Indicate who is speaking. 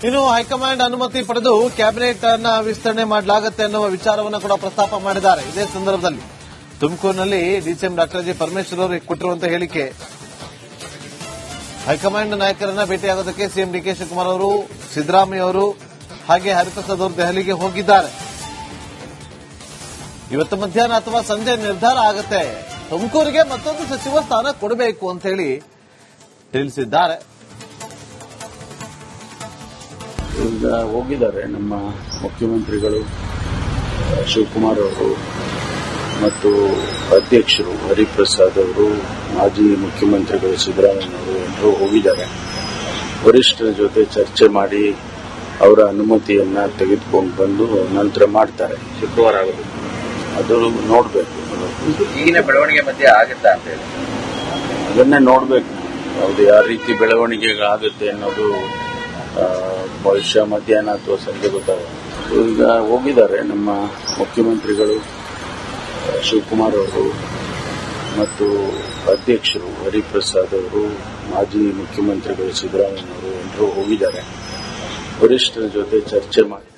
Speaker 1: ಇನ್ನು ಹೈಕಮಾಂಡ್ ಅನುಮತಿ ಪಡೆದು ಕ್ಯಾಬಿನೆಟ್ ಅನ್ನ ವಿಸ್ತರಣೆ ಮಾಡಲಾಗುತ್ತೆ ಅನ್ನುವ ವಿಚಾರವನ್ನು ಕೂಡ ಪ್ರಸ್ತಾಪ ಮಾಡಿದ್ದಾರೆ. ಇದೇ ಸಂದರ್ಭದಲ್ಲಿ ತುಮಕೂರಿನಲ್ಲಿ ಡಿಸಿಎಂ ಡಾಕ್ಟರ್ ಜಿ ಪರಮೇಶ್ವರ್ ಅವರು ಕೊಟ್ಟಿರುವಂತಹ ಹೇಳಿಕೆ, ಹೈಕಮಾಂಡ್ ನಾಯಕರನ್ನ ಭೇಟಿಯಾಗೋದಕ್ಕೆ ಸಿಎಂ ಡಿಕೆ ಶಿವಕುಮಾರ್ ಅವರು, ಸಿದ್ದರಾಮಯ್ಯ ಅವರು ಹಾಗೆ ಹರಿಪ್ರಸಾದ್ ಅವರು ದೆಹಲಿಗೆ ಹೋಗಿದ್ದಾರೆ. ಇವತ್ತು ಮಧ್ಯಾಹ್ನ ಅಥವಾ ಸಂಜೆ ನಿರ್ಧಾರ ಆಗುತ್ತೆ. ತುಮಕೂರಿಗೆ ಮತ್ತೊಂದು ಸಚಿವ ಸ್ಥಾನ ಕೊಡಬೇಕು ಅಂತ ಹೇಳಿ ತಿಳಿಸಿದ್ದಾರೆ.
Speaker 2: ಈಗ ಹೋಗಿದ್ದಾರೆ ನಮ್ಮ ಮುಖ್ಯಮಂತ್ರಿಗಳು ಶಿವಕುಮಾರ್ ಅವರು ಮತ್ತು ಅಧ್ಯಕ್ಷರು ಹರಿಪ್ರಸಾದ್ ಅವರು, ಮಾಜಿ ಮುಖ್ಯಮಂತ್ರಿಗಳು ಸಿದ್ದರಾಮಯ್ಯ ಅವರು ಎಲ್ಲರೂ ಹೋಗಿದ್ದಾರೆ. ವರಿಷ್ಠರ ಜೊತೆ ಚರ್ಚೆ ಮಾಡಿ ಅವರ ಅನುಮತಿಯನ್ನ ತೆಗೆದುಕೊಂಡು ಬಂದು ನಂತರ ಮಾಡ್ತಾರೆ.
Speaker 3: ಶುಕ್ರವಾರ ಆಗೋದು
Speaker 2: ಅದು ನೋಡಬೇಕು.
Speaker 3: ಈಗಿನ ಬೆಳವಣಿಗೆ ಮಧ್ಯೆ ಆಗುತ್ತಾ ಅಂತ ಹೇಳಿ
Speaker 2: ಅದನ್ನೇ ನೋಡಬೇಕು. ಅದು ಯಾವ ರೀತಿ ಬೆಳವಣಿಗೆಗಳಾಗುತ್ತೆ ಅನ್ನೋದು ಭವಿಷ್ಯ ಮಧ್ಯಾಹ್ನ ಅಥವಾ ಸಂಜೆ ಗೊತ್ತಾಗುತ್ತೆ. ಈಗ ಹೋಗಿದ್ದಾರೆ ನಮ್ಮ ಮುಖ್ಯಮಂತ್ರಿಗಳು ಶಿವಕುಮಾರ್ ಅವರು ಮತ್ತು ಅಧ್ಯಕ್ಷರು ಹರಿಪ್ರಸಾದ್ ಅವರು, ಮಾಜಿ ಮುಖ್ಯಮಂತ್ರಿಗಳು ಸಿದ್ದರಾಮಯ್ಯ ಅವರು ಎಲ್ಲರೂ ಹೋಗಿದ್ದಾರೆ. ವರಿಷ್ಠರ ಜೊತೆ ಚರ್ಚೆ ಮಾಡಿ